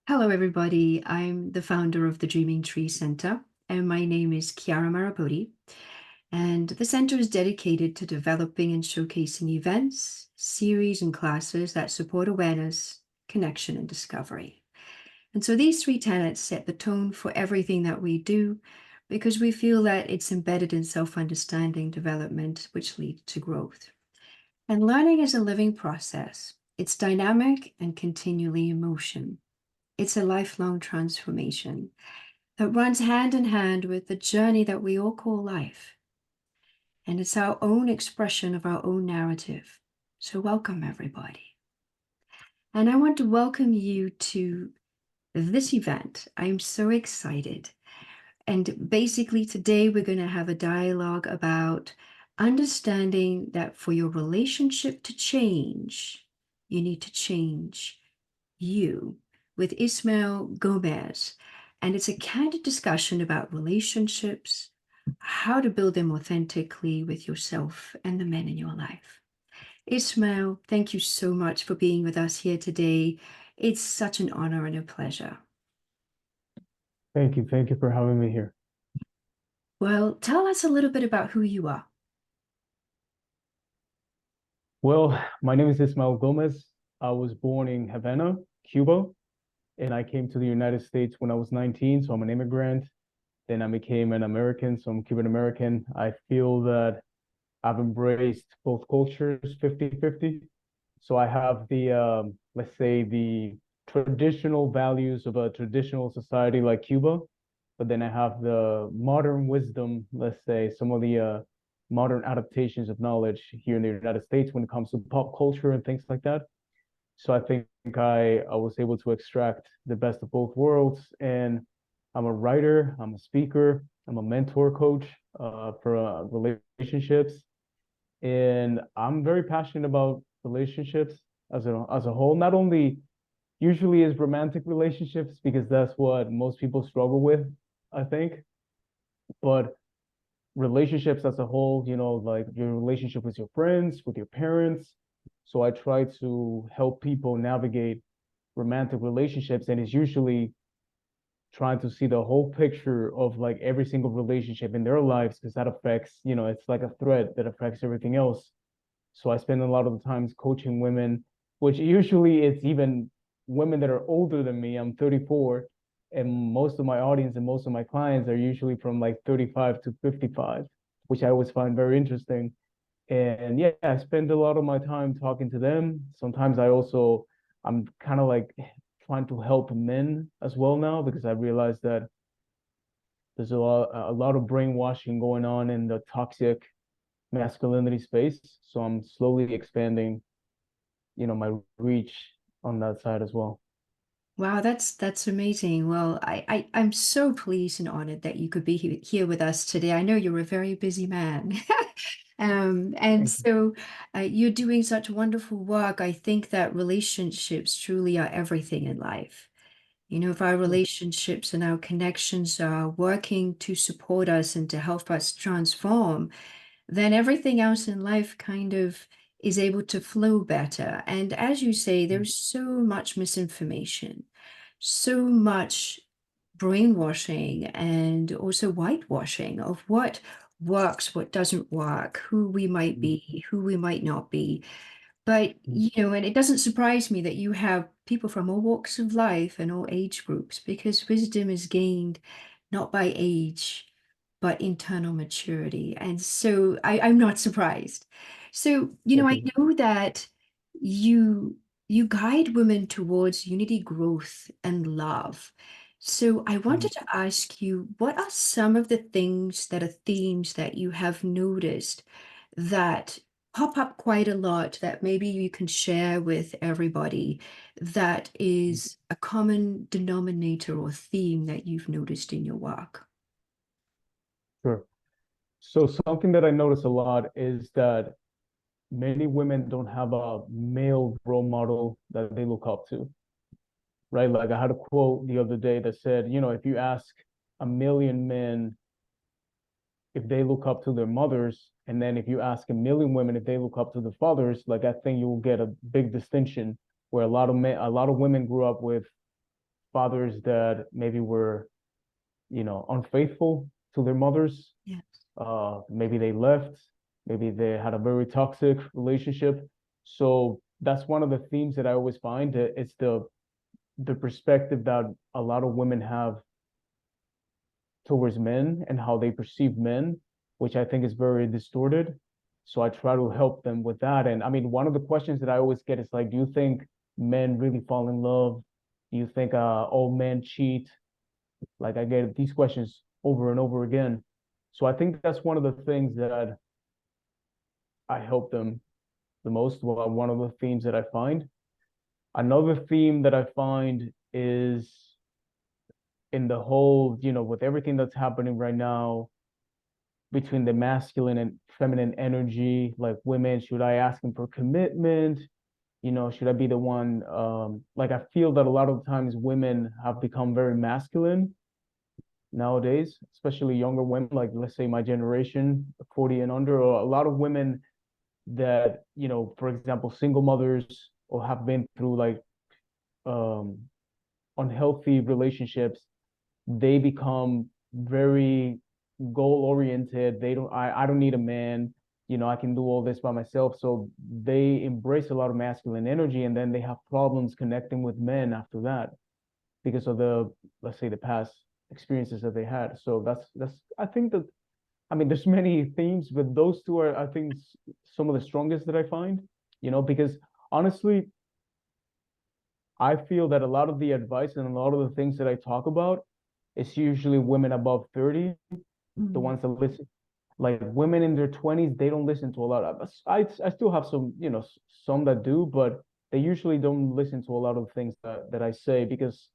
Hello, everybody. I'm the founder of the Dreaming Tree Center, and my name is Chiara Marapodi. And the center is dedicated to developing and showcasing events, series, and classes that support awareness, connection, and discovery. And so these three tenets set the tone for everything that we do because we feel that it's embedded in self-understanding development, which leads to growth. And learning is a living process. It's dynamic and continually in motion. It's a lifelong transformation that runs hand in hand with the journey that we all call life. And it's our own expression of our own narrative. So, welcome, everybody. And I want to welcome you to this event. I'm so excited. And basically, today we're going to have a dialogue about understanding that for your relationship to change, you need to change you with Ismael Gomez. And it's a candid discussion about relationships, how to build them authentically with yourself and the men in your life. Ismael, thank you so much for being with us here today. It's such an honor and a pleasure. Thank you. Thank you for having me here. Well, tell us a little bit about who you are. Well, my name is Ismael Gomez. I was born in Havana, Cuba, and I came to the United States when I was 19, so I'm an immigrant. Then I became an American, so I'm Cuban American. I feel that I've embraced both cultures 50-50. So I have let's say, the traditional values of a traditional society like Cuba, but then I have the modern wisdom, let's say, some of the modern adaptations of knowledge here in the United States when it comes to pop culture and things like that. So I think I was able to extract the best of both worlds. And I'm a writer, I'm a speaker, I'm a mentor coach for relationships. And I'm very passionate about relationships as a whole, not only usually is romantic relationships because that's what most people struggle with, I think, but relationships as a whole, like your relationship with your friends, with your parents. So I try to help people navigate romantic relationships, and it's usually trying to see the whole picture of like every single relationship in their lives because that affects, it's like a thread that affects everything else. So I spend a lot of the times coaching women, which usually it's even women that are older than me. I'm 34, and most of my audience and most of my clients are usually from like 35 to 55, which I always find very interesting. And yeah, I spend a lot of my time talking to them. Sometimes I'm kind of like trying to help men as well now because I realize that there's a lot of brainwashing going on in the toxic masculinity space. So I'm slowly expanding, my reach on that side as well. Wow, that's amazing. Well, I'm so pleased and honored that you could be here with us today. I know you're a very busy man. And Thank you. so you're doing such wonderful work. I think that relationships truly are everything in life. You know, if our Sure. relationships and our connections are working to support us and to help us transform, then everything else in life kind of is able to flow better. And as you say, there's so much misinformation, so much brainwashing, and also whitewashing of what works, what doesn't work, who we might Mhm. be, who we might not be. But, Mhm. and it doesn't surprise me that you have people from all walks of life and all age groups because wisdom is gained not by age, but internal maturity. And so I'm not surprised. So, Thank I you. know that you you guide women towards unity, growth, and love. So I Mhm. wanted to ask you, what are some of the things that are themes that you have noticed that pop up quite a lot that maybe you can share with everybody that is a common denominator or theme that you've noticed in your work? Sure. So something that I notice a lot is that many women don't have a male role model that they look up to, right? Like I had a quote the other day that said, if you ask a million men if they look up to their mothers, and then if you ask a million women if they look up to their fathers, like I think you will get a big distinction where a lot of women grew up with fathers that maybe were, unfaithful to their mothers. Yes. Maybe they left, maybe they had a very toxic relationship. So that's one of the themes that I always find. It's the perspective that a lot of women have towards men and how they perceive men, which I think is very distorted. So I try to help them with that. And I mean, one of the questions that I always get is like, do you think men really fall in love? Do you think all men cheat? Like I get these questions over and over again. So I think that's one of the things that I help them the most. Well, one of the themes that I find. Another theme that I find is in the whole, with everything that's happening right now between the masculine and feminine energy, like women, should I ask them for commitment? Should I be the one? Like I feel that a lot of times women have become very masculine nowadays, especially younger women, like let's say my generation, 40 and under, or a lot of women that, for example, single mothers or have been through like um unhealthy relationships, they become very goal oriented. I don't need a man, I can do all this by myself. So they embrace a lot of masculine energy, and then they have problems connecting with men after that because of the, let's say, the past experiences that they had. So that's I think that, I mean, there's many themes, but those two are, I think, some of the strongest that I find, because honestly, I feel that a lot of the advice and a lot of the things that I talk about, it's usually women above 30, the Mm. ones that listen. Like women in their 20s, they don't listen to a lot of. I still have some, some that do, but they usually don't listen to a lot of things that I say because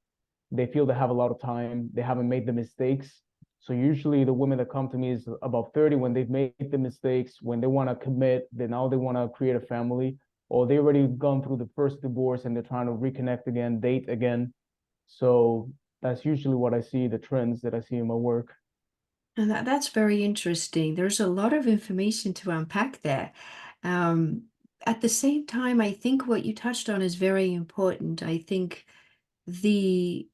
they feel they have a lot of time. They haven't made the mistakes. So usually the women that come to me is about 30 when they've made the mistakes, when they want to commit, then now they want to create a family, or they already gone through the first divorce and they're trying to reconnect again, date again. So that's usually what I see, the trends that I see in my work. And that's very interesting. There's a lot of information to unpack there. Um, at the same time, I think what you touched on is very important. I think the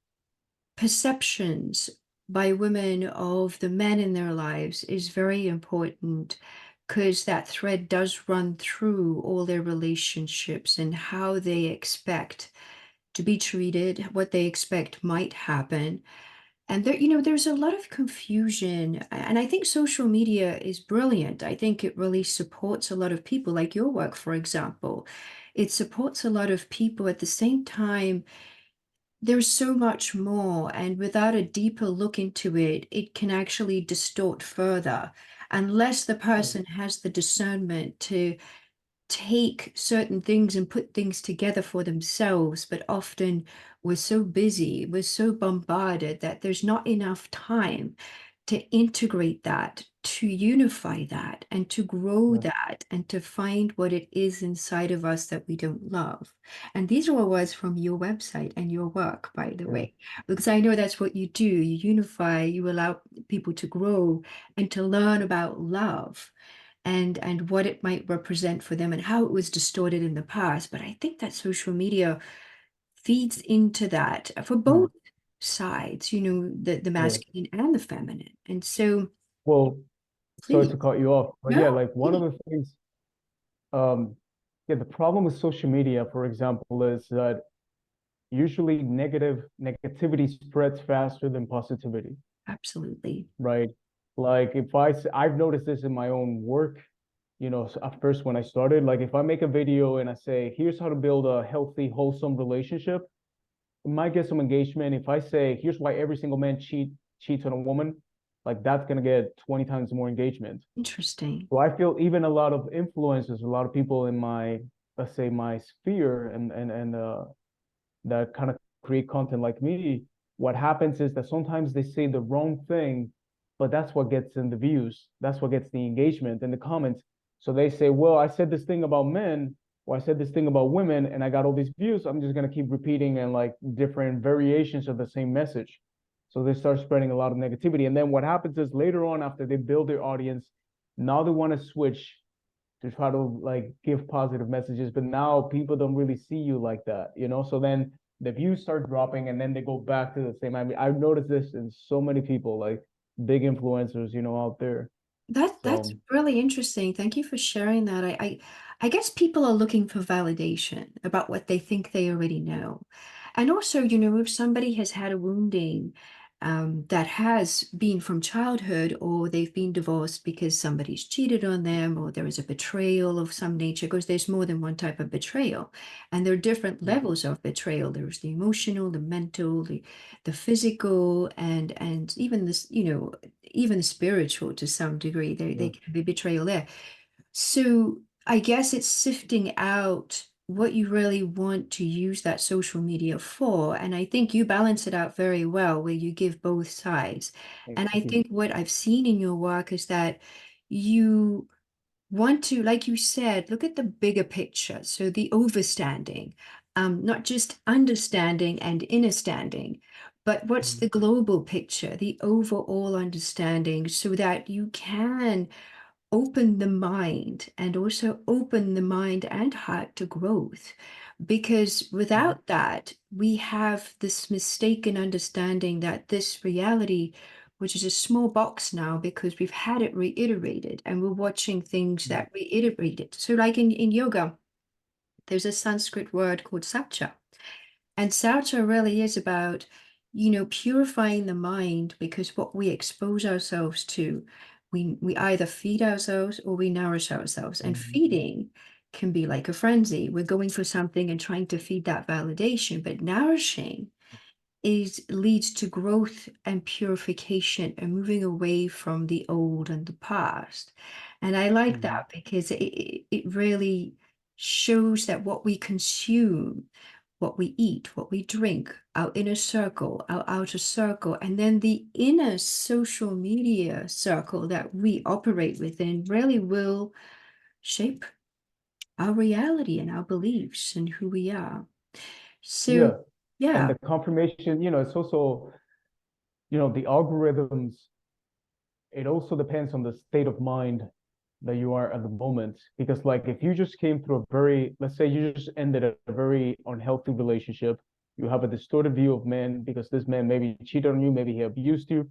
perceptions by women of the men in their lives is very important because that thread does run through all their relationships and how they expect to be treated, what they expect might happen. And there's a lot of confusion. And I think social media is brilliant. I think it really supports a lot of people, like your work, for example. It supports a lot of people. At the same time, there's so much more, and without a deeper look into it, it can actually distort further unless the Mm. person has the discernment to take certain things and put things together for themselves. But often we're so busy, we're so bombarded that there's not enough time to integrate that, to unify that, and to grow Yeah, that, and to find what it is inside of us that we don't love. And these are all words from your website and your work, by the yeah, way, because I know that's what you do. You unify, you allow people to grow and to learn about love and what it might represent for them and how it was distorted in the past. But I think that social media feeds into that for mm, both sides, the yeah. masculine and the feminine. And so Well, sorry please, to cut you off, but yeah, no, like one of please. the things, um, yeah, the problem with social media, for example, is that usually negativity spreads faster than positivity, Absolutely. right? Like I've noticed this in my own work, at first when I started, like if I make a video and I say, here's how to build a healthy, wholesome relationship, it might get some engagement. If I say, here's why every single man cheats on a woman, like that's gonna get 20 times more engagement. Interesting. So I feel even a lot of influencers, a lot of people in my, let's say, my sphere and that kind of create content like me, what happens is that sometimes they say the wrong thing, but that's what gets in the views. That's what gets the engagement in the comments. So they say, well, I said this thing about men, or I said this thing about women, and I got all these views. I'm just going to keep repeating and like different variations of the same message. So they start spreading a lot of negativity. And then what happens is later on, after they build their audience, now they want to switch to try to like give positive messages, but now people don't really see you like that, So then the views start dropping and then they go back to the same. I mean, I've noticed this in so many people, like big influencers, out there. That's So, really interesting. Thank you for sharing that. I guess people are looking for validation about what they think they already know. And also, if somebody has had a wounding that has been from childhood, or they've been divorced because somebody's cheated on them, or there is a betrayal of some nature, because there's more than one type of betrayal. And there are different levels of betrayal. There's the emotional, the mental, the physical, and even this, even spiritual to some degree. They yeah. can be betrayal there. So I guess it's sifting out what you really want to use that social media for. And I think you balance it out very well, where you give both sides. Thank And I you. think what I've seen in your work is that you want to, like you said, look at the bigger picture. So the overstanding, not just understanding and understanding, but what's Mhm. the global picture, the overall understanding, so that you can open the mind and also open the mind and heart to growth. Because Mhm. without that, we have this mistaken understanding that this reality, which is a small box now because we've had it reiterated and we're watching things Mhm. that reiterate it. So, like in yoga, there's a Sanskrit word called satcha. And Sartre really is about, purifying the mind, because what we expose ourselves to, we either feed ourselves or we nourish ourselves. And Mhm. feeding can be like a frenzy. We're going for something and trying to feed that validation, but nourishing leads to growth and purification and moving away from the old and the past. And I like Mhm. that because it really shows that what we consume, what we eat, what we drink, our inner circle, our outer circle, and then the inner social media circle that we operate within really will shape our reality and our beliefs and who we are. So, Yeah. And yeah, the confirmation, it's also, the algorithms, it also depends on the state of mind that you are at the moment. Because, like, if you just came through a very, let's say you just ended a very unhealthy relationship, you have a distorted view of men because this man maybe cheated on you, maybe he abused you.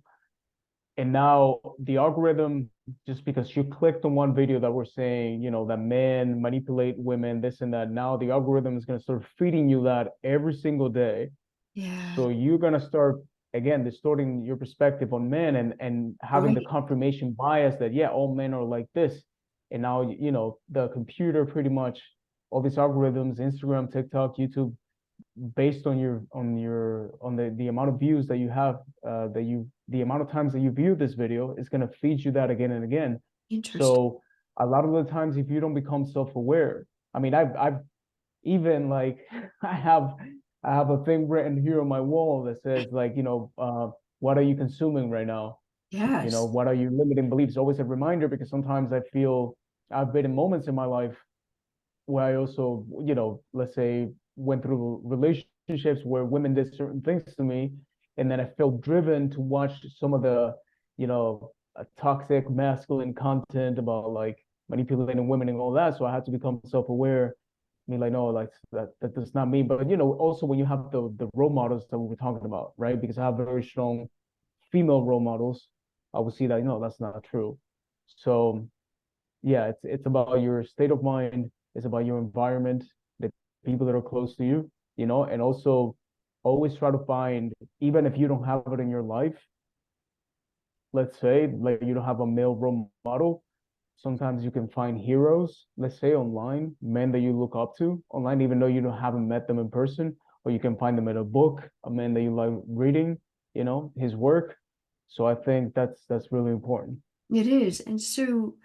And now the algorithm, just because you clicked on one video that we're saying, that men manipulate women, this and that, now the algorithm is going to start feeding you that every single day. yeah, So you're gonna start again distorting your perspective on men and having the right. confirmation bias that yeah, all men are like this. And now the computer pretty much all these algorithms, Instagram, TikTok, YouTube, based on the amount of views that you have, the amount of times that you view this video is gonna feed you that again and again. Interesting. So a lot of the times if you don't become self-aware, I mean I've even like I have I have a thing written here on my wall that says like, what are you consuming right now? Yes. What are your limiting beliefs? Always a reminder because sometimes I feel I've been in moments in my life where I also, let's say went through relationships where women did certain things to me, and then I felt driven to watch some of the, toxic masculine content about like manipulating women and all that. So I had to become self-aware. I mean, like, no, like that does not mean, but also when you have the role models that we were talking about, right? Because I have very strong female role models, I would see that, that's not true. So yeah, it's about your state of mind, it's about your environment, the people that are close to you, and also always try to find, even if you don't have it in your life, let's say like you don't have a male role model, sometimes you can find heroes, let's say online, men that you look up to online, even though haven't met them in person, or you can find them in a book, a man that you like reading, his work. So I think that's really important. It is. And so,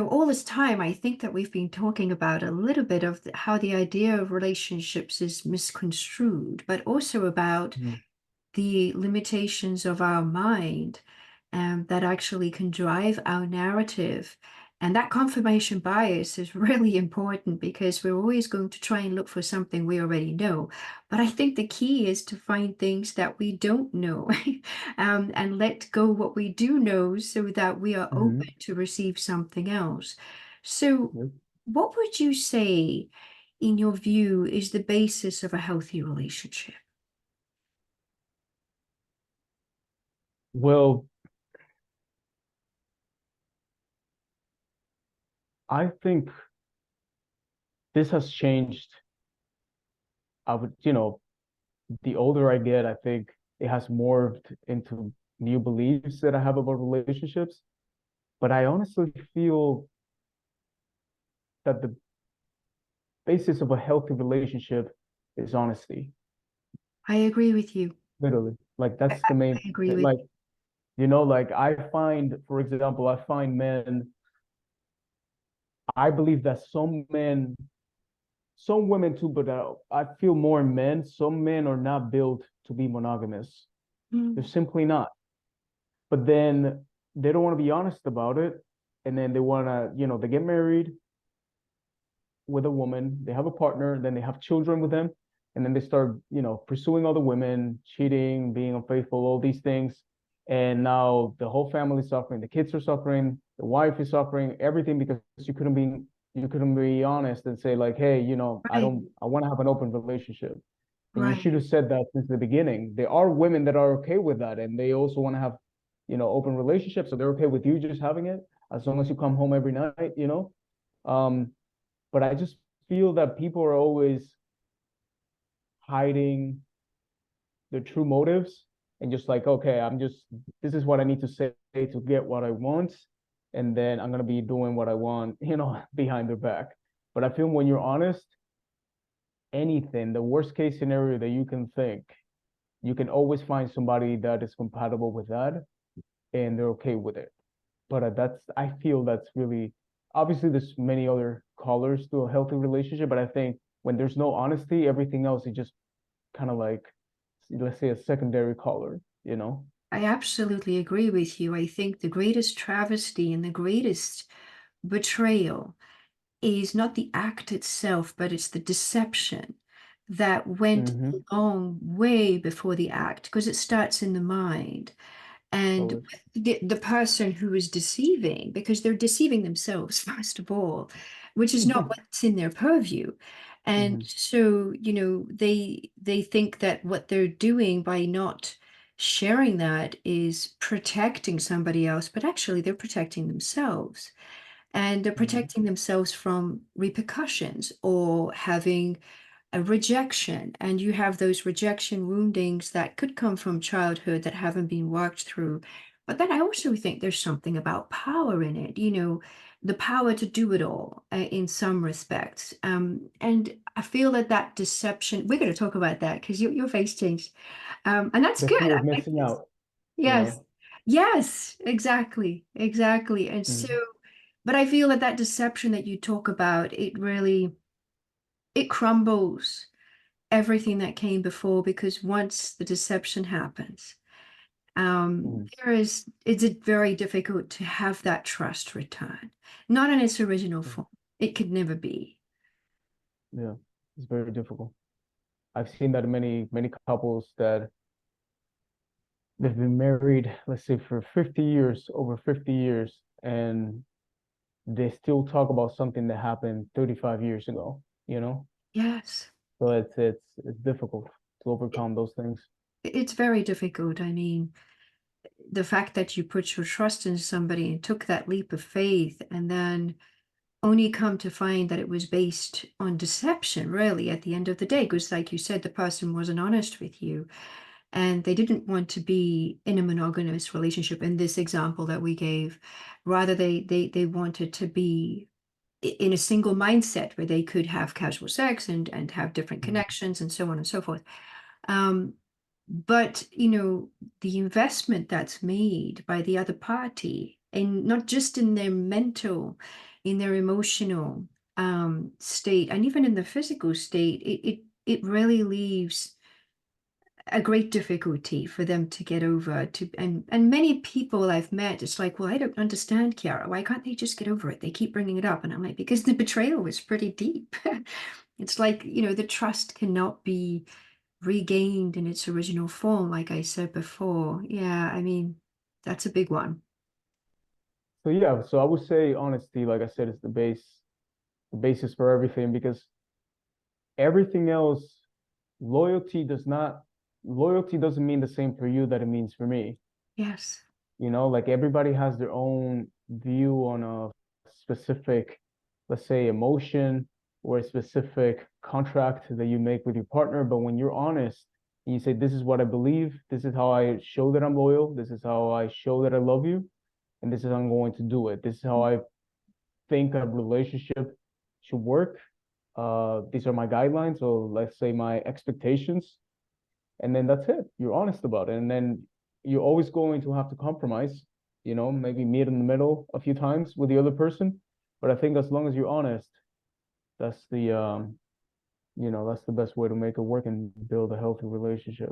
all this time, I think that we've been talking about a little bit of how the idea of relationships is misconstrued, but also about Mhm. the limitations of our mind that actually can drive our narrative. And that confirmation bias is really important because we're always going to try and look for something we already know. But I think the key is to find things that we don't know and let go what we do know so that we are open Mhm. to receive something else. So, Yep. what would you say in your view, is the basis of a healthy relationship? Well, I think this has changed. I would, the older I get, I think it has morphed into new beliefs that I have about relationships. But I honestly feel that the basis of a healthy relationship is honesty. I agree with you. Literally. Like I, that's I the main, I agree with like, like I find, for example, I find men, I believe that some women too, but I feel more in men, some men are not built to be monogamous. They're you. simply not. But then they don't want to be honest about it. And then they want to, they get married with a woman, they have a partner, then they have children with them, and then they start, pursuing other women, cheating, being unfaithful, all these things. And now the whole family is suffering, the kids are suffering, the wife is suffering, everything because you couldn't be honest and say like, hey, Right, I want to have an open relationship. And you should right, have said that since the beginning. There are women that are okay with that, and they also want to have, open relationships. So they're okay with you just having it as long as you come home every night. Um, but I just feel that people are always hiding their true motives and just like, okay, this is what I need to say to get what I want. And then I'm going to be doing what I want, behind their back. But I feel when you're honest, anything, the worst case scenario that you can think, you can always find somebody that is compatible with that and they're okay with it. But I feel that's really, obviously there's many other colors to a healthy relationship, but I think when there's no honesty, everything else is just kind of like, let's say, a secondary color. I absolutely agree with you. I think the greatest travesty and the greatest betrayal is not the act itself, but it's the deception that went Mm-hmm. along way before the act, because it starts in the mind. And Totally. the person who is deceiving, because they're deceiving themselves, first of all, which is not what's in their purview. And Mm-hmm. so, they think that what they're doing by not sharing that is protecting somebody else, but actually they're protecting themselves. And they're Mm-hmm. protecting themselves from repercussions or having a rejection. And you have those rejection woundings that could come from childhood that haven't been worked through. But then I also think there's something about power in it, the power to do it all in some respects. And I feel that that deception, we're going to talk about that because your face changed. And that's The good. fear of I missing guess. out, you Yes. know. Yes, exactly. Exactly. And so, Mm-hmm. but I feel that that deception that you talk about, it crumbles everything that came before because once the deception happens, Mm-hmm. it's very difficult to have that trust return. Not in its original form. It could never be. Yeah, it's very difficult. I've seen that many, many couples that they've been married, let's say, for 50 years, over 50 years, and they still talk about something that happened 35 years ago. Yes. So it's difficult to overcome those things. It's very difficult. I mean, the fact that you put your trust in somebody and took that leap of faith and then only come to find that it was based on deception, really, at the end of the day, because like you said, the person wasn't honest with you and they didn't want to be in a monogamous relationship in this example that we gave. Rather, they wanted to be in a single mindset where they could have casual sex and have different Mhm. connections and so on and so forth. Um, but the investment that's made by the other party, and not just in their mental, in their emotional state, and even in the physical state, it really leaves a great difficulty for them to get over. And many people I've met, it's like, well, I don't understand, Kiara. Why can't they just get over it? They keep bringing it up, and I'm like, because the betrayal was pretty deep. It's like, the trust cannot be regained in its original form, like I said before. Yeah, I mean, that's a big one. So yeah, so I would say honesty, like I said, is the basis for everything because everything else, loyalty does not, loyalty doesn't mean the same for you that it means for me. Yes. Like everybody has their own view on a specific, let's say, emotion or a specific contract that you make with your partner. But when you're honest and you say, this is what I believe, this is how I show that I'm loyal, this is how I show that I love you, and this is how I'm going to do it. This is how I think a relationship should work. These are my guidelines, or let's say my expectations, and then that's it. You're honest about it, and then you're always going to have to compromise. Maybe meet in the middle a few times with the other person. But I think as long as you're honest, that's the best way to make it work and build a healthy relationship.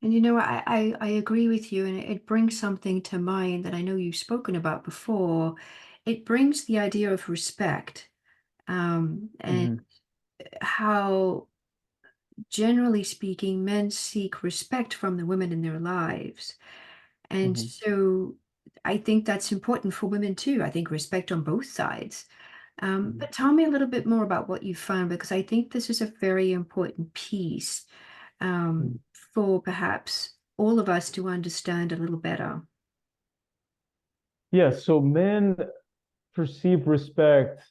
And I agree with you, and it brings something to mind that I know you've spoken about before. It brings the idea of respect, and Hmm. how, generally speaking, men seek respect from the women in their lives. And Hmm. so I think that's important for women too. I think respect on both sides. Hmm. But tell me a little bit more about what you found, because I think this is a very important piece, for perhaps all of us to understand a little better. Yeah, so men perceive respect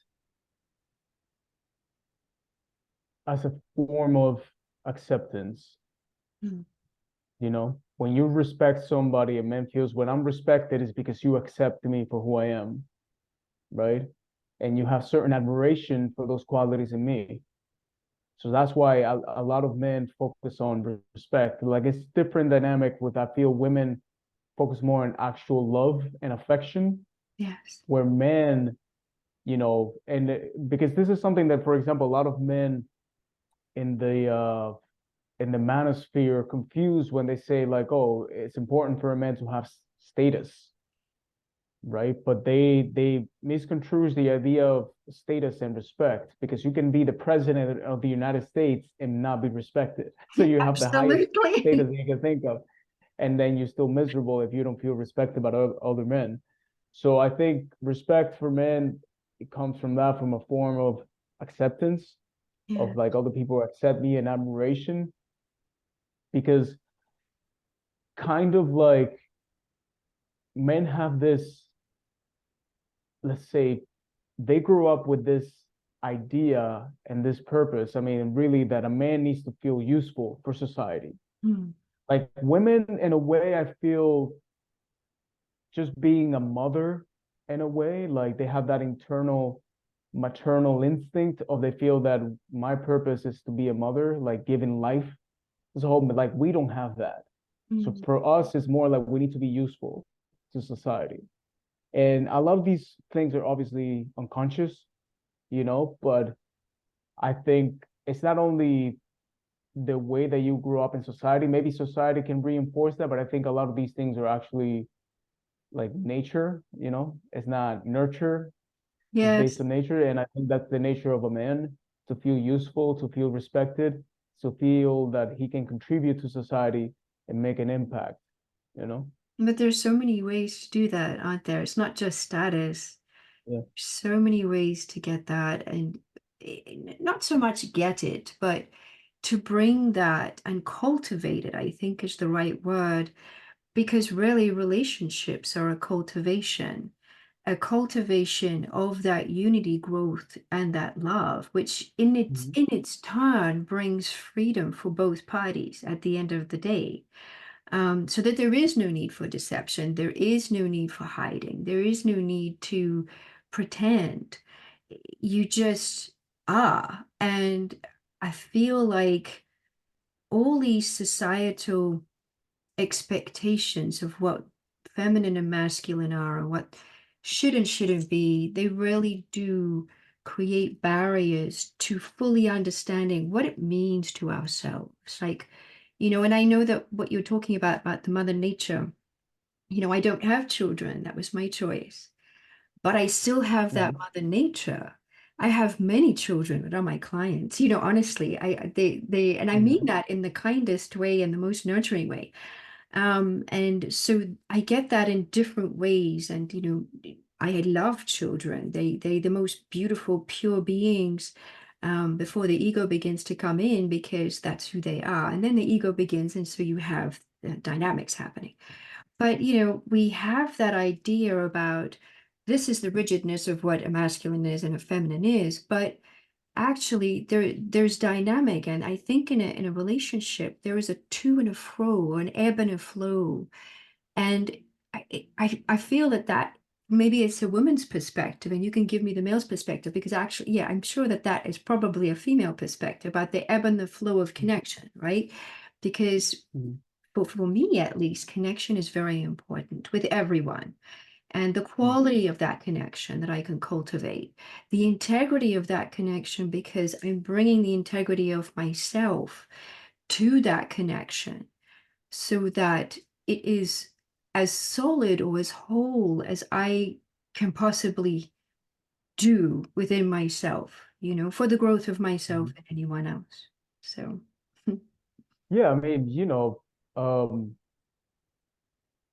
as a form of acceptance. Mm. When you respect somebody, a man feels when I'm respected is because you accept me for who I am, right? And you have certain admiration for those qualities in me. So that's why a lot of men focus on respect. Like it's different dynamic with I feel women focus more on actual love and affection, Yes. where men, and because this is something that, for example, a lot of men in the manosphere confused when they say like, oh, it's important for a man to have status, right? But they misconstrues the idea of status and respect, because you can be the president of the United States and not be respected. So you have the highest status Absolutely. you can think of, and then you're still miserable if you don't feel respected by other men. So I think respect for men, it comes from that, from a form of acceptance, Yeah. of like other people accept me and admiration, because kind of like men have this, let's say, they grew up with this idea and this purpose. I mean, really, that a man needs to feel useful for society. Mm. Like women, in a way, I feel just being a mother, in a way, like they have that internal maternal instinct of they feel that my purpose is to be a mother, like giving life. So like we don't have that. So Mm. for us, it's more like we need to be useful to society. And a lot of these things are obviously unconscious, but I think it's not only the way that you grew up in society. Maybe society can reinforce that, but I think a lot of these things are actually like nature, it's not nurture, it's based Yes. on nature. And I think that's the nature of a man, to feel useful, to feel respected, to feel that he can contribute to society and make an impact, you know? But there's so many ways to do that, aren't there? It's not just status. Yeah. So many ways to get that, and not so much get it, but to bring that and cultivate it, I think is the right word, because really relationships are a cultivation of that unity, growth, and that love, which Mhm. in its turn brings freedom for both parties at the end of the day. So that there is no need for deception, there is no need for hiding, there is no need to pretend. You just are. And I feel like all these societal expectations of what feminine and masculine are and what should and shouldn't be, they really do create barriers to fully understanding what it means to ourselves. Like, and I know that what you're talking about the mother nature, I don't have children. That was my choice. But I still have that Mhm. mother nature. I have many children that are my clients. Honestly, and I mean Mhm. that in the kindest way and the most nurturing way. And so I get that in different ways. And I love children. They the most beautiful, pure beings. before the ego begins to come in, because that's who they are. And then the ego begins, and so you have dynamics happening. But, we have that idea about this is the rigidness of what a masculine is and a feminine is, but actually there's dynamic. And I think in a relationship, there is a to and a fro, an ebb and a flow. And I feel that maybe it's a woman's perspective, and you can give me the male's perspective, because actually, yeah, I'm sure that is probably a female perspective about the ebb and the flow of connection, right? Because Mhm. for me, at least, connection is very important with everyone. And the quality of that connection that I can cultivate, the integrity of that connection, because I'm bringing the integrity of myself to that connection, so that it is as solid or as whole as I can possibly do within myself, for the growth of myself Mhm. and anyone else. So, Yeah, I mean,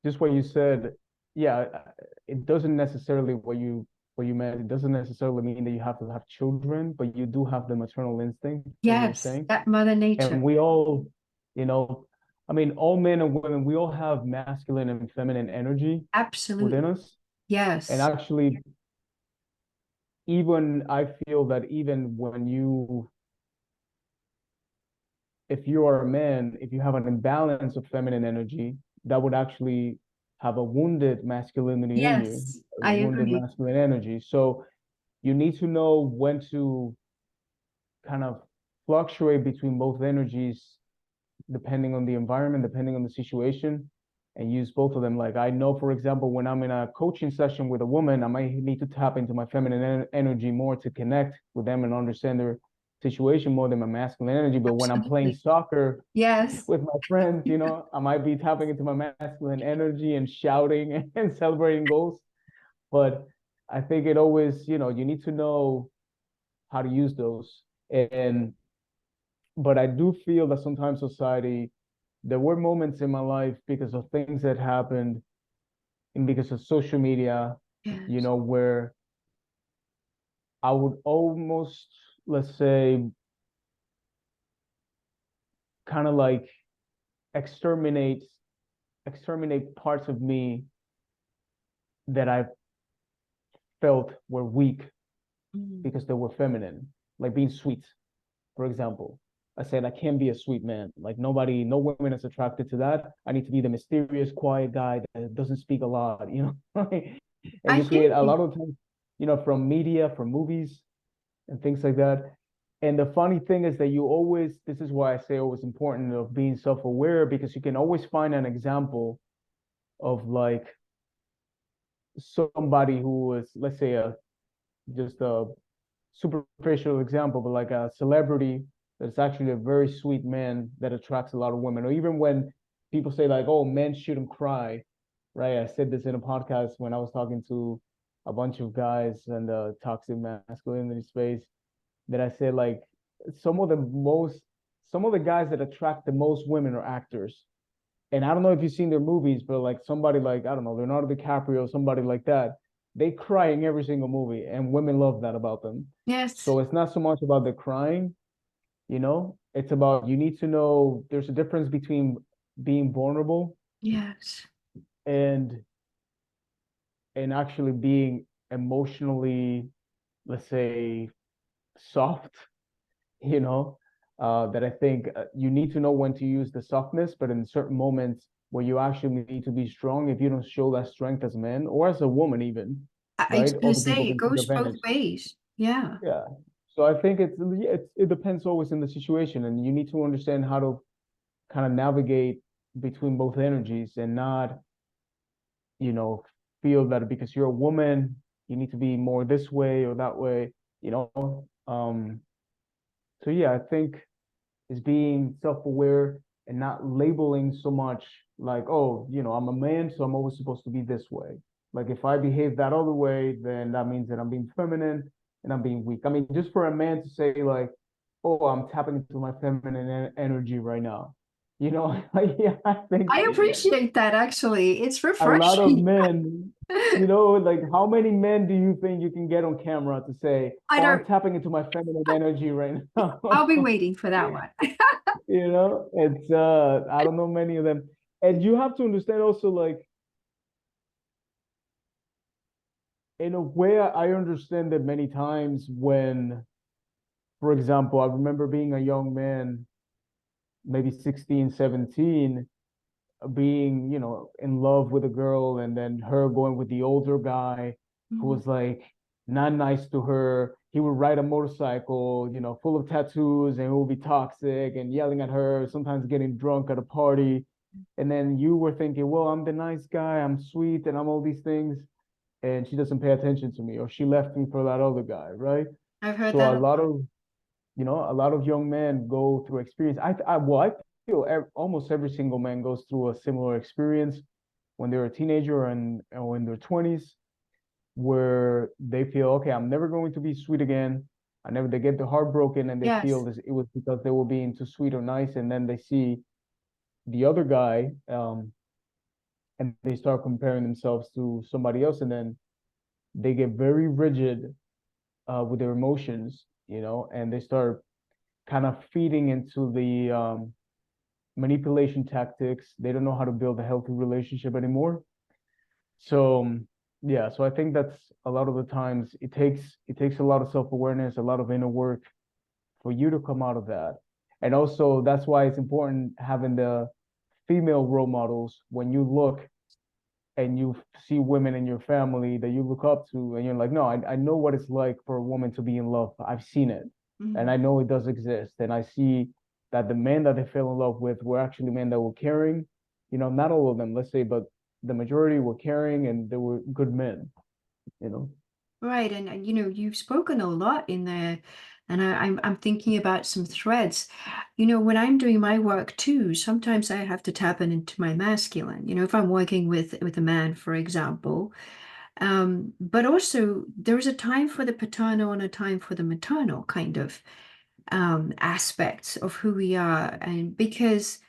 just what you said, yeah, it doesn't necessarily what you meant. It doesn't necessarily mean that you have to have children, but you do have the maternal instinct, what you were yes, saying. that Mother Nature. And we all, you know, I mean, all men and women, we all have masculine and feminine energy within Absolutely. us. And Yes. actually, even I feel that even when if you are a man, if you have an imbalance of feminine energy, that would actually have a wounded masculinity in you, Yes, a I wounded agree. masculine energy. So you need to know when to kind of fluctuate between both energies, depending on the environment, depending on the situation, and use both of them. Like I know, for example, when I'm in a coaching session with a woman, I might need to tap into my feminine energy more to connect with them and understand their situation more than my masculine energy. But when I'm playing Absolutely. soccer Yes. with my friends, I might be tapping into my masculine energy and shouting and celebrating goals. But I think it always, you need to know how to use those. And but I do feel that sometimes society, there were moments in my life because of things that happened and because of social media, Yes. where I would almost, let's say, kind of like exterminate exterminate parts of me that I felt were weak Mm. because they were feminine, like being sweet, for example. I said I can't be a sweet man. Like nobody, no woman is attracted to that. I need to be the mysterious, quiet guy that doesn't speak a lot, and I you hear create a you. lot of times, from media, from movies and things like that. And the funny thing is that this is why I say always important of being self-aware, because you can always find an example of like somebody who was, let's say, just a superficial example, but like a celebrity that's actually a very sweet man that attracts a lot of women. Or even when people say like, "Oh, men shouldn't cry," right? I said this in a podcast when I was talking to a bunch of guys in the toxic masculinity space. That I said like some of the most some of the guys that attract the most women are actors. And I don't know if you've seen their movies, but like somebody like, I don't know, Leonardo DiCaprio, somebody like that, they cry in every single movie, and women love that about them. Yes. So it's not so much about the crying, it's about you need to know there's a difference between being vulnerable Yes. and actually being emotionally, let's say, soft, you know, that I think you need to know when to use the softness, but in certain moments where you actually need to be strong, if you don't show that strength as a man or as a woman, even, I was right? going to Other say people it can take goes both advantage. ways. Yeah. Yeah. So I think it depends always in the situation, and you need to understand how to kind of navigate between both energies and not, you know, feel that because you're a woman, you need to be more this way or that way, you know. So yeah, I think is being self-aware and not labeling so much like, oh, I'm a man, so I'm always supposed to be this way. Like if I behave that other way, then that means that I'm being feminine and I'm being weak. I mean, just for a man to say like, oh, I'm tapping into my feminine energy right now. Like yeah, I think I appreciate that, actually. It's a lot of refreshing. men, You know, like how many men do you think you can get on camera to say, I "Oh, I'm don't, tapping into my feminine energy right I'll be now"? waiting for that one. You know, it's I don't know many of them. And you have to understand also, like, in a way, I understand that many times when, for example, I remember being a young man, maybe 16, 17, being, in love with a girl, and then her going with the older guy who Mhm. was like not nice to her. He would ride a motorcycle, full of tattoos, and it would be toxic and yelling at her, sometimes getting drunk at a party. And then you were thinking, well, I'm the nice guy, I'm sweet, and I'm all these things. And she doesn't pay attention to me, or she left me for that other guy, right? I've heard So that a a lot lot. of a lot of young men go through experience. I feel almost every single man goes through a similar experience when they're a teenager or in their 20s, where they feel, okay, I'm never going to be sweet again. They get their heart broken, and they feel Yes. this, it was because they were being too sweet or nice. And then they see the other guy, and they start comparing themselves to somebody else. And then they get very rigid with their emotions, and they start kind of feeding into the manipulation tactics. They don't know how to build a healthy relationship anymore. So yeah, so I think that's a lot of the times it takes a lot of self-awareness, a lot of inner work for you to come out of that. And also that's why it's important having the female role models when you look and you see women in your family that you look up to, and you're like, no, I know what it's like for a woman to be in love. I've seen it, and Mhm. I know it does exist. And I see that the men that they fell in love with were actually men that were caring. Not all of them, let's say, but the majority were caring, and they were good men. You know. Right, and you've spoken a lot in there, and I'm thinking about some threads. When I'm doing my work too, sometimes I have to tap into my masculine. If I'm working with a man, for example, but also there's a time for the paternal and a time for the maternal kind of aspects of who we are, and because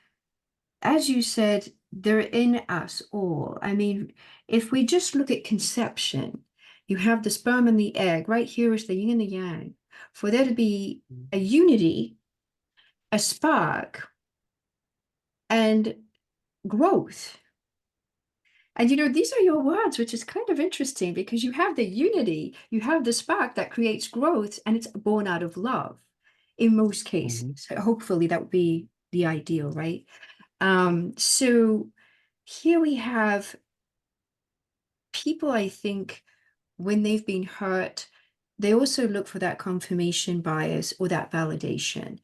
as you said, they're in us all. I mean, if we just look at conception, you have the sperm and the egg. Right here is the yin and the yang. For there to be a unity, a spark, and growth. And these are your words, which is kind of interesting because you have the unity, you have the spark that creates growth, and it's born out of love in most cases. Hmm. Hopefully, that would be the ideal, right? So here we have people, I think, when they've been hurt, they also look for that confirmation bias or that validation.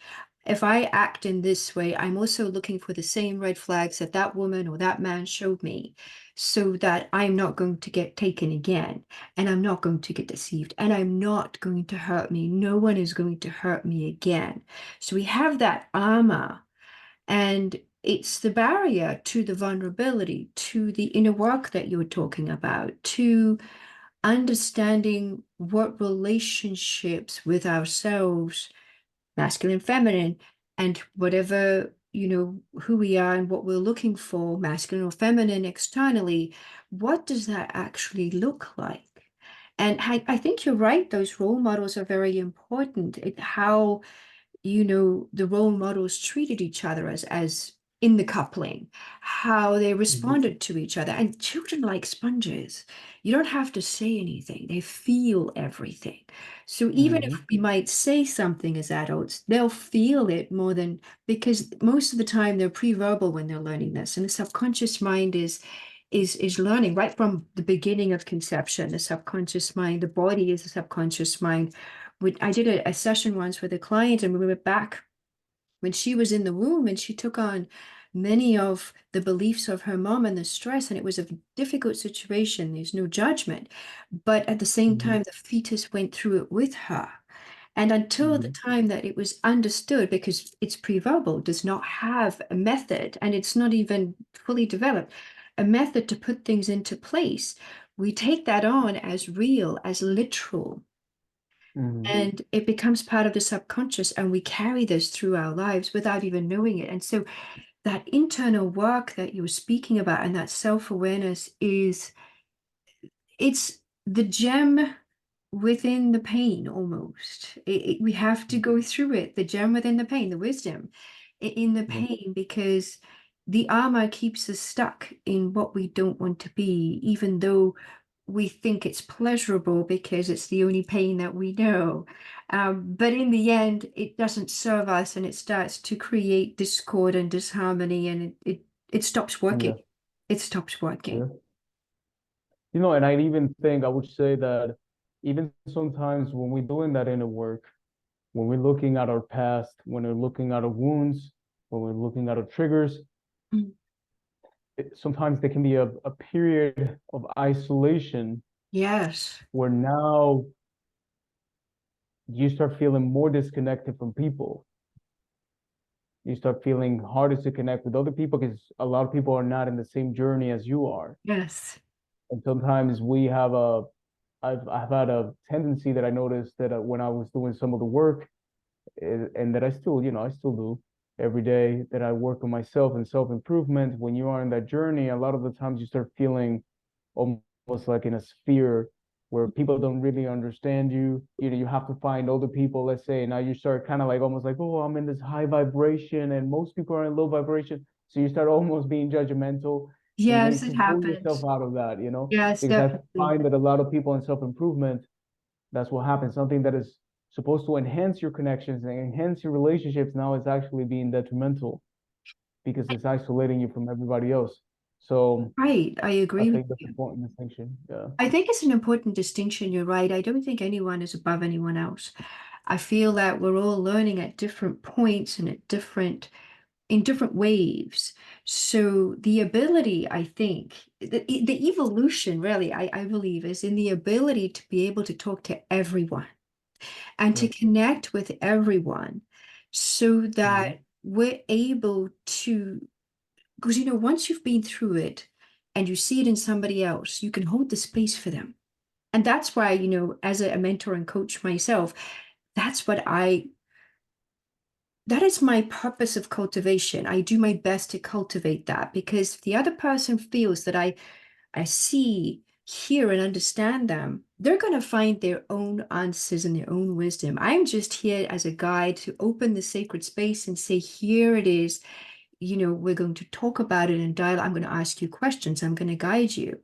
If I act in this way, I'm also looking for the same red flags that that woman or that man showed me so that I'm not going to get taken again and I'm not going to get deceived and I'm not going to hurt me. No one is going to hurt me again. So we have that armor and it's the barrier to the vulnerability, to the inner work that you were talking about, to understanding what relationships with ourselves, masculine, feminine, and whatever, who we are and what we're looking for, masculine or feminine externally, what does that actually look like? And I think you're right, those role models are very important. How the role models treated each other as in the coupling, how they Hmm. responded to each other. And children like sponges. You don't have to say anything. They feel everything. So even if Hmm. we might say something as adults, they'll feel it more than because most of the time they're pre-verbal when they're learning this. And the subconscious mind is learning right from the beginning of conception. The subconscious mind, the body is the subconscious mind. I did a session once with a client, and we went back when she was in the womb, and she took on many of the beliefs of her mom and the stress, and it was a difficult situation. There's no judgment, but at the same Hmm. time, the fetus went through it with her. And until the Hmm. time that it was understood, because it's pre-verbal, does not have a method, and it's not even fully developed, a method to put things into place, we take that on as real, as literal, Hmm. and it becomes part of the subconscious, and we carry this through our lives without even knowing it. And so that internal work that you were speaking about and that self-awareness is it's the gem within the pain almost. We have to go through it, the gem within the pain, the wisdom in the Yeah, pain, because the armor keeps us stuck in what we don't want to be, even though we think it's pleasurable because it's the only pain that we know. But in the end, it doesn't serve us and it starts to create discord and disharmony, and it stops working. yeah, It stops working. yeah. And I even think I would say that even sometimes when we're doing that inner work, when we're looking at our past, when we're looking at our wounds, when we're looking at our triggers, Mm. sometimes there can be a period of isolation Yes. where now you start feeling more disconnected from people. You start feeling harder to connect with other people because a lot of people are not in the same journey as you are. Yes. And sometimes I've had a tendency that I noticed that when I was doing some of the work, and that I still, I still do every day, that I work on myself and self-improvement. When you are in that journey, a lot of the times you start feeling almost like in a sphere where people don't really understand you. You have to find other people, let's say. Now you start kind of like almost like, oh, I'm in this high vibration and most people are in low vibration. So you start almost being judgmental. So you Yes, need it to pull yourself happens. out of that, Yes, because I definitely. find that a lot of people in self-improvement, that's what happens. Something that is supposed to enhance your connections and enhance your relationships now is actually being detrimental because it's isolating you from everybody else. So Right. I I agree with think that's an you. important distinction. Yeah. I think it's an important distinction. You're right. I don't think anyone is above anyone else. I feel that we're all learning at different points and in different waves. So the ability, I think, the evolution really, I believe, is in the ability to be able to talk to everyone and Yeah. to connect with everyone so Mhm. that we're able to, because once you've been through it and you see it in somebody else, you can hold the space for them. And that's why, as a mentor and coach myself, that's what that is my purpose of cultivation. I do my best to cultivate that, because if the other person feels that I see, hear, and understand them, they're going to find their own answers and their own wisdom. I'm just here as a guide to open the sacred space and say, here it is. We're going to talk about it in dialogue. I'm going to ask you questions. I'm going to guide you.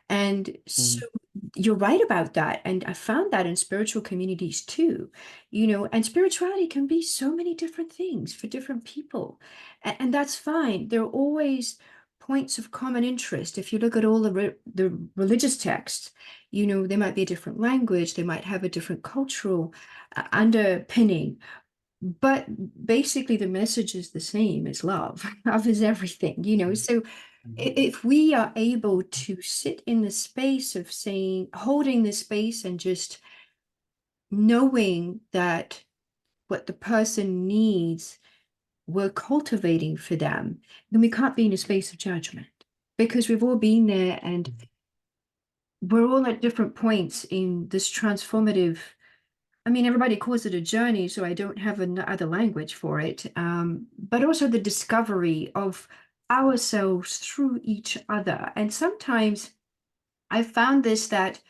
And so Mhm. you're right about that. And I found that in spiritual communities too, and spirituality can be so many different things for different people. And that's fine. There are always points of common interest. If you look at all the religious texts, they might be a different language, they might have a different cultural underpinning, but basically the message is the same. It's love. Love is everything, so Mhm. if we are able to sit in the space of saying, holding the space and just knowing that what the person needs, we're cultivating for them, then we can't be in a space of judgment, because we've all been there and we're all at different points in this transformative. I mean, everybody calls it a journey, so I don't have another language for it. But also the discovery of ourselves through each other. And sometimes I found this that,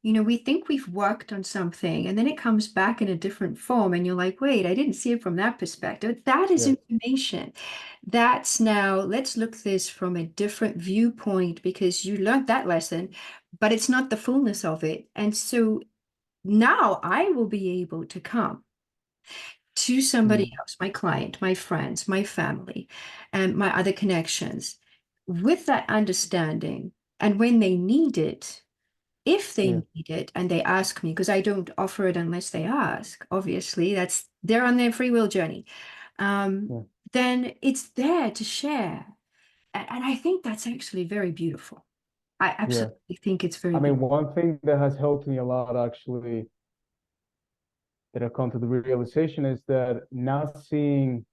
we think we've worked on something and then it comes back in a different form, and you're like, wait, I didn't see it from that perspective. That is Yeah. information. That's now, let's look this from a different viewpoint because you learned that lesson, but it's not the fullness of it. And so now I will be able to come to somebody Mhm. else, my client, my friends, my family, and my other connections with that understanding. And when they need it, if they Yeah. need it and they ask me, because I don't offer it unless they ask, obviously, they're on their free will journey, um, Yeah. then it's there to share. And I think that's actually very beautiful. I Yeah. absolutely think it's very I mean, beautiful. one thing that has helped me a lot actually, that I've come to the realization, is that now seeing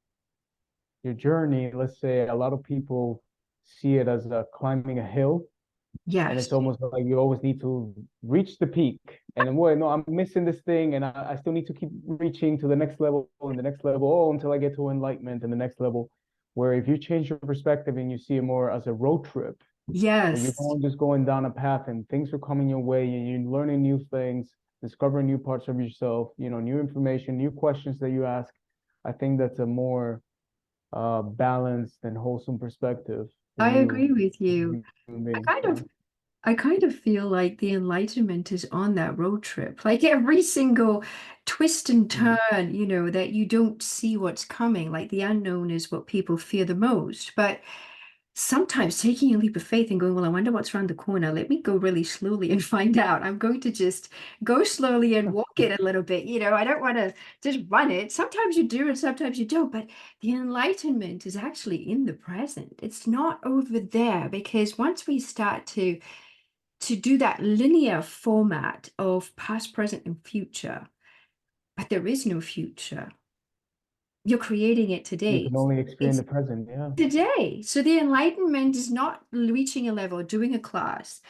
your journey, let's say a lot of people see it as climbing a hill, and it's Yes. almost like you always need to reach the peak. And then, well, no, I'm missing this thing, and I still need to keep reaching to the next level and the next level, until I get to enlightenment and the next level. Where if you change your perspective and you see it more as a road trip, But you're Yes, going just going down a path and things are coming your way and you're learning new things, discovering new parts of yourself, new information, new questions that you ask. I think that's a more balanced and wholesome perspective for I you agree with as a you. human I being. kind Yeah. of I kind of feel like the enlightenment is on that road trip. Like every single twist and Mhm. turn, that you don't see what's coming. Like the unknown is what people fear the most. But sometimes taking a leap of faith and going, well, I wonder what's around the corner. Let me go really slowly and find out. I'm going to just go slowly and walk it a little bit. I don't want to just run it. Sometimes you do and sometimes you don't. But the enlightenment is actually in the present. It's not over there because once we start to do that linear format of past, present, and future, but there is no future. You're creating it You today. can only experience It's the present. Yeah. today. So the enlightenment is not reaching a level, doing a class,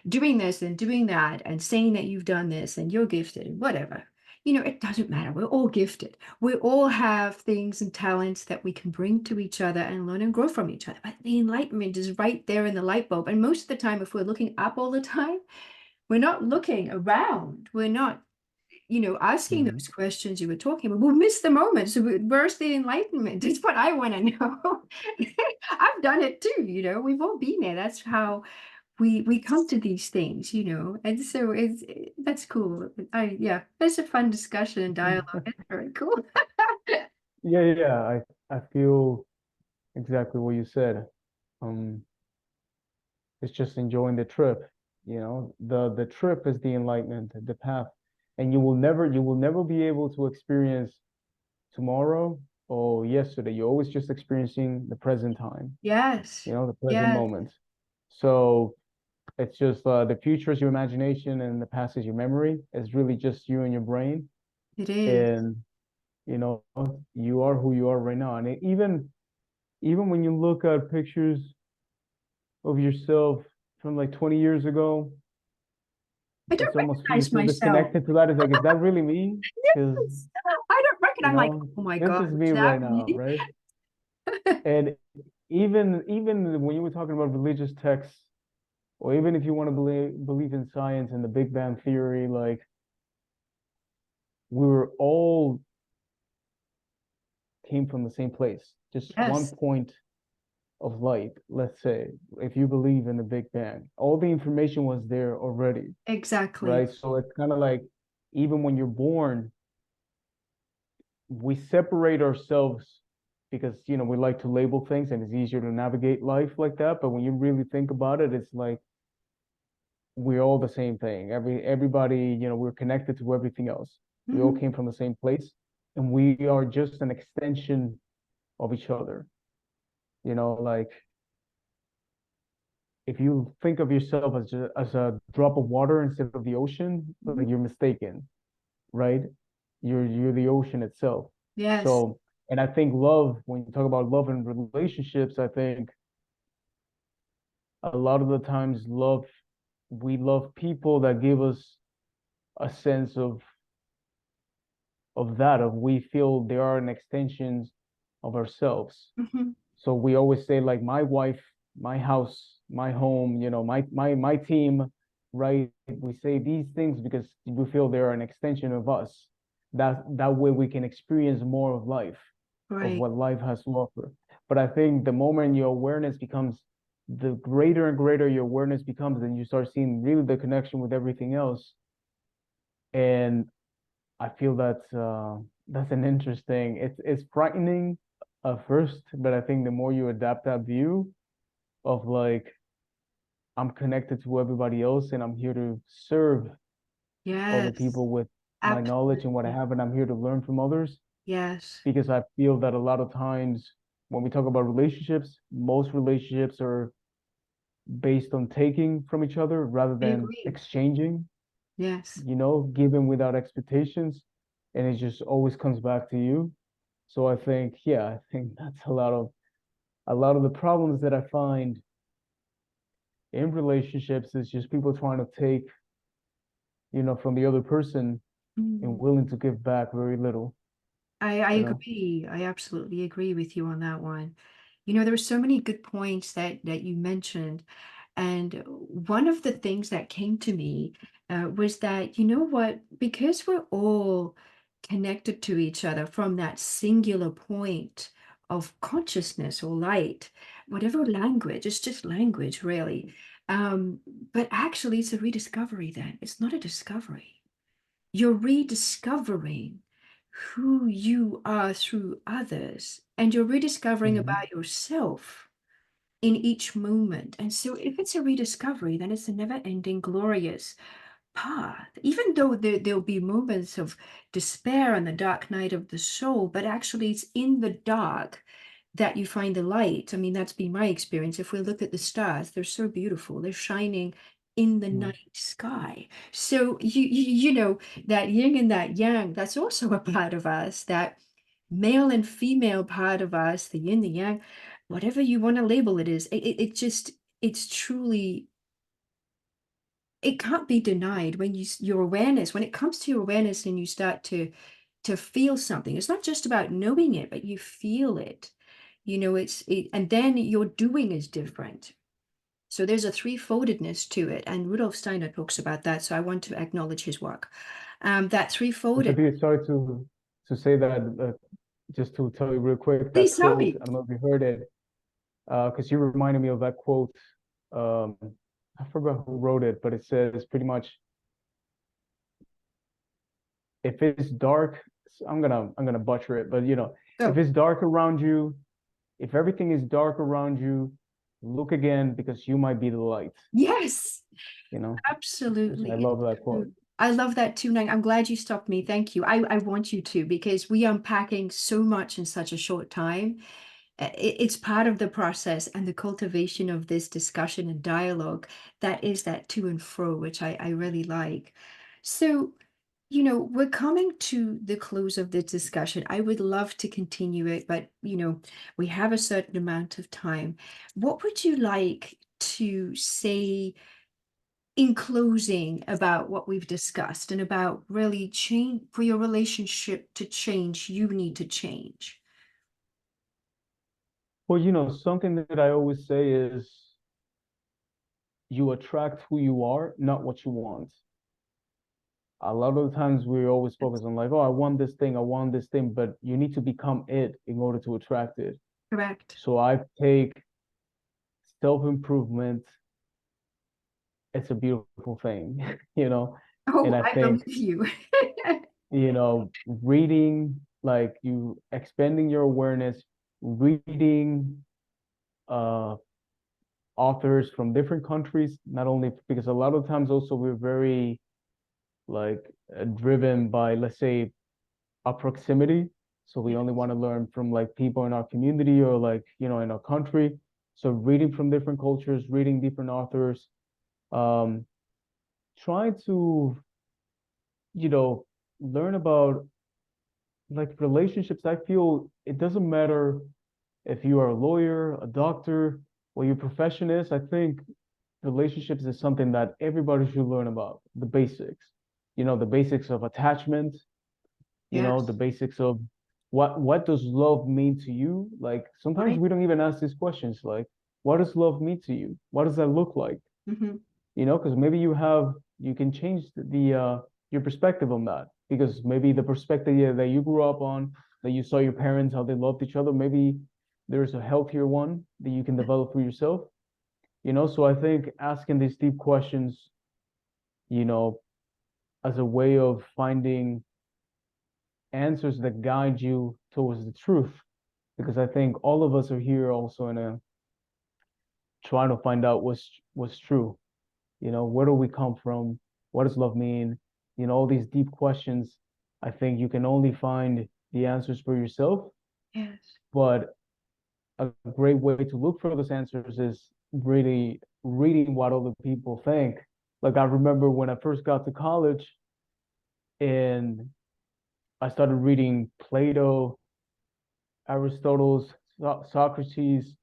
doing this and doing that, and saying that you've done this and you're gifted and whatever. It doesn't matter. We're all gifted. We all have things and talents that we can bring to each other and learn and grow from each other. But the enlightenment is right there in the light bulb. And most of the time, if we're looking up all the time, we're not looking around. We're not, asking Mhm. those questions you were talking about. We'll miss the moment. So where's the enlightenment? It's what I want to know. I've done it too, we've all been there. That's how we come to these things. And so that's cool. Yeah, it's a fun discussion and dialogue. It's very cool. Yeah, yeah, yeah. I feel exactly what you said. Um, it's just enjoying the trip. The trip is the enlightenment, the path, and you will never be able to experience tomorrow or yesterday. You're always just experiencing the present time. Yes. The present Yes, moment. So it's just the future is your imagination and the past is your memory. It's really just you and your brain, it is. and you know you are who you are right now. And even when you look at pictures of yourself from like 20 years ago, I don't it's almost you recognize feel myself. disconnected to that. It's like, is that really me? Because Yes. I don't reckon. I'm like, oh my this God, is is me right that now, me? right? And even when you were talking about religious texts, or even if you want to believe in science and the Big Bang theory, like we were all came from the same place, just one Yes, point of light, let's say, if you believe in the Big Bang, all the information was there already, exactly. right? So it's kind of like even when you're born, we separate ourselves because we like to label things and it's easier to navigate life like that. But when you really think about it, it's like we're all the same thing. Everybody, we're connected to everything else. We all Mhm. came from the same place, and we are just an extension of each other. Like if you think of yourself as a drop of water instead of the ocean, Mhm. like you're mistaken, right? You're the ocean itself. Yes. So, and I think love, when you talk about love and relationships, I think a lot of the times we love people that give us a sense of we feel they are an extensions of ourselves. Mhm. So we always say like my wife, my house, my home, my team, right? We say these things because we feel they're an extension of us. That way we can experience more of life, of Right. what life has to offer. But I think the moment your awareness becomes the greater and greater your awareness becomes, then you start seeing really the connection with everything else. And I feel that's an interesting. It's frightening at first, but I think the more you adapt that view of like I'm connected to everybody else and I'm here to serve other Yes. people with my knowledge and what I Absolutely. have, and I'm here to learn from others. Yes. Because I feel that a lot of times when we talk about relationships, most relationships are based on taking from each other rather I than agree. exchanging, Yes. giving without expectations, and it just always comes back to you. So I think that's a lot of the problems that I find in relationships is just people trying to take, from the other person and Mm. willing to give back very little, I you know. agree. I absolutely agree with you on that one. There are so many good points that you mentioned. And one of the things that came to me was that, you know what, because we're all connected to each other from that singular point of consciousness or light, whatever language, it's just language, really. Um, but actually, it's a rediscovery then. It's not a discovery. You're rediscovering who you are through others, and you're rediscovering Mhm. about yourself in each moment. And so, if it's a rediscovery, then it's a never ending, glorious path, even though there'll be moments of despair and the dark night of the soul, but actually, it's in the dark that you find the light. I mean, that's been my experience. If we look at the stars, they're so beautiful, they're shining in the Mhm. night sky. So, that yin and that yang, that's also a part of us, that male and female part of us, the yin, the yang, whatever you want to label it is, it just, it's truly, it can't be denied when your awareness, when it comes to your awareness and you start to feel something. It's not just about knowing it, but you feel it. And then your doing is different. So there's a threefoldedness to it, and Rudolf Steiner talks about that. So I want to acknowledge his work. That Which threefolded. I'd be sorry to say that just to tell you real quick, that Please tell quote, me. I don't know if you heard it, because you reminded me of that quote. Um, I forgot who wrote it, but it says pretty much, if it's dark, I'm gonna butcher it, but if Go. it's dark around you, if everything is dark around you, look again because you might be the light, Yes. you know? So I Absolutely. It's love that true. quote. I love that too, Nang. I'm glad you stopped me. Thank you. I want you to, because we unpacking so much in such a short time. It's part of the process and the cultivation of this discussion and dialogue that is that to and fro, which I really like. So, we're coming to the close of this discussion. I would love to continue it, but, we have a certain amount of time. What would you like to say in closing about what we've discussed and about really change for your relationship to change, you need to change? Well, something that I always say is you attract who you are, not what you want. A lot of the times we always focus on like, oh, I want this thing, but you need to become it in order to attract it. Correct. So I take self-improvement, it's a beautiful thing, and Oh, I I think, believe you. reading, like you expanding your awareness, reading uh authors from different countries, not only because a lot of times also we're very like driven by, let's say, a proximity. So we Yeah. only want to learn from like people in our community or like, in our country. So reading from different cultures, reading different authors, um, trying to, you know, learn about like relationships. I feel it doesn't matter if you are a lawyer, a doctor, what your profession is. I think relationships is something that everybody should learn about, the basics. The basics of attachment, the Yes. basics of what does love mean to you? Like sometimes Right. we don't even ask these questions, like, what does love mean to you? What does that look like? Hmm. Because maybe you can change your perspective on that. Because maybe the perspective, yeah, that you grew up on, that you saw your parents, how they loved each other, maybe there's a healthier one that you can develop for yourself. So I think asking these deep questions, you know, as a way of finding answers that guide you towards the truth. Because I think all of us are here also in a trying to find out what's true. Where do we come from? What does love mean? All these deep questions. I think you can only find the answers for yourself, Yes. but a great way to look for those answers is really reading what other people think. Like I remember when I first got to college and I started reading Plato, Aristotle's, Socrates,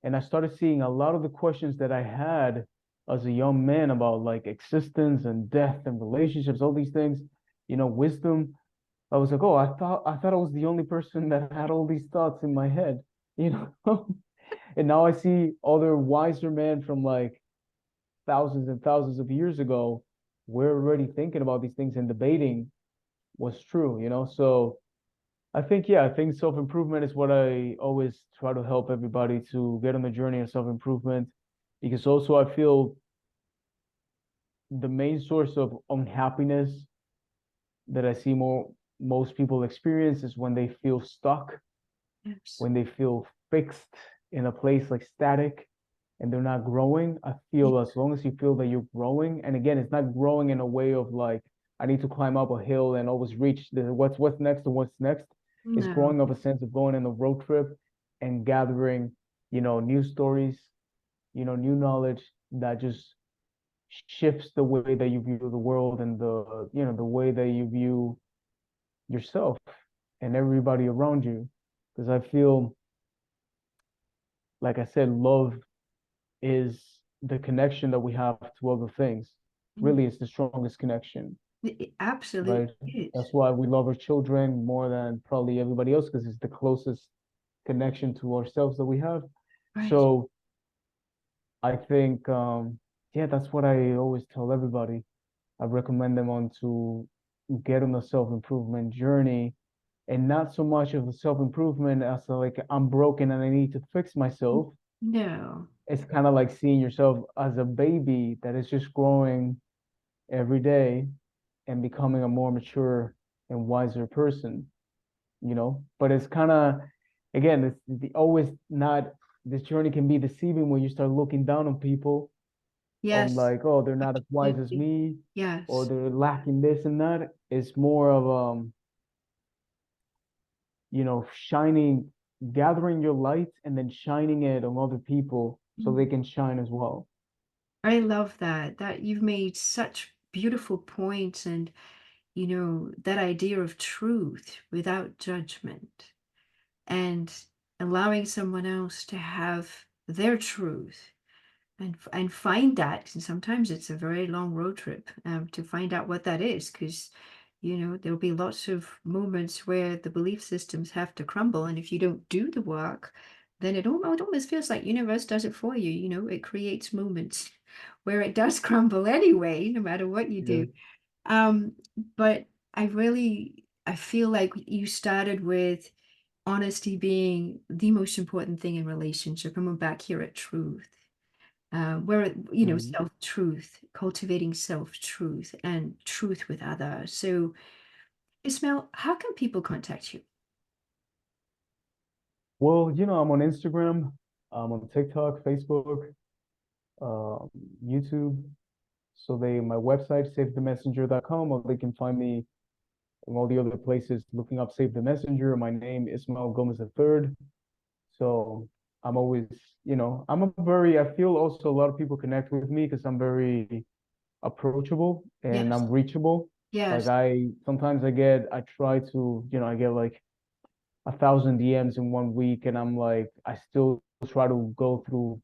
and I started seeing a lot of the questions that I had as a young man about like existence and death and relationships, all these things, wisdom. I was like, oh, I thought I was the only person that had all these thoughts in my head, you know. And now I see other wiser men from like thousands and thousands of years ago. We're already thinking about these things and debating what's true, you know? So I think, yeah, I think self-improvement is what I always try to help everybody to get on the journey of self-improvement. Because also I feel the main source of unhappiness that I see most people experience is when they feel stuck, Yes. when they feel fixed in a place like static and they're not growing. I Yeah. feel as long as you feel that you're growing, and again, it's not growing in a way of like I need to climb up a hill and always reach the what's next and what's next. It's No. growing of a sense of going on a road trip and gathering, new stories, new knowledge that just shifts the way that you view the world and the way that you view yourself and everybody around you. Because I feel, like I said, love is the connection that we have to other things. Mm. Really, it's the strongest connection, It absolutely right? is. That's why we love our children more than probably everybody else, because it's the closest connection to ourselves that we have. Right. So I think, yeah, that's what I always tell everybody. I recommend them on to get on a self-improvement journey, and not so much of the self-improvement as like I'm broken and I need to fix myself. No. It's kind of like seeing yourself as a baby that is just growing every day and becoming a more mature and wiser person. But it's kind of, again, always not, this journey can be deceiving when you start looking down on people on Yes. like, oh, they're not as wise as Absolutely. me, or Yes. they're lacking this and that. It's more of shining, gathering your light and then shining it on other people so they Mm. can shine as well. I love that. That you've made such beautiful points, and that idea of truth without judgment, and allowing someone else to have their truth, and find that. And sometimes it's a very long road trip, to find out what that is, because there'll be lots of moments where the belief systems have to crumble, and if you don't do the work, then it almost feels like universe does it for you. It creates moments where it does crumble anyway, no matter what you Yeah. do. um but I feel like you started with honesty being the most important thing in relationship, and we're back here at truth, where Mhm. self-truth, cultivating self-truth and truth with others. So, Ismail, how can people contact you? Well, I'm on Instagram, I'm on TikTok, Facebook, um, YouTube. So my website, savethemessenger.com, or they can find me in all the other places looking up Save the Messenger. My name is Ismael Gomez III. So I'm always, I feel also a lot of people connect with me because I'm very approachable and Yes. I'm reachable. Like Yes. sometimes I try to, I get like 1,000 DMs in one week, and I'm like, I still try to go through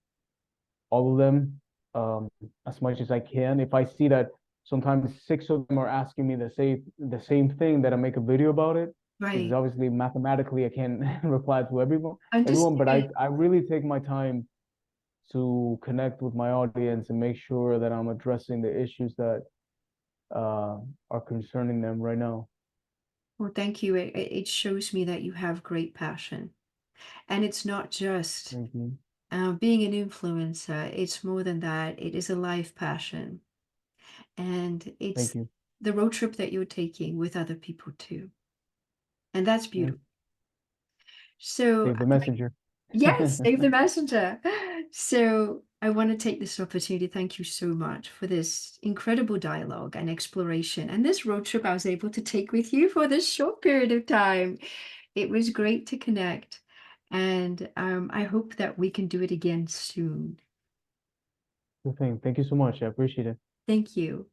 all of them um, as much as I can. If I see that sometimes six of them are asking me the same thing, that I make a video about it, because Right. obviously mathematically I can't reply to everyone, but Understood. I really take my time to connect with my audience and make sure that I'm addressing the issues that uh, are concerning them right now. Well, thank you. It shows me that you have great passion, and it's not just Thank you. being an influencer. It's more than that. It is a life passion, and Thank it's you. the road trip that you're taking with other people too, and that's Yeah. beautiful. So, Save the messenger. yes, save the messenger. So, I want to take this opportunity to thank you so much for this incredible dialogue and exploration, and this road trip I was able to take with you for this short period of time. It was great to connect, and I hope that we can do it again soon. Good thing. Thank you so much. I appreciate it. Thank you.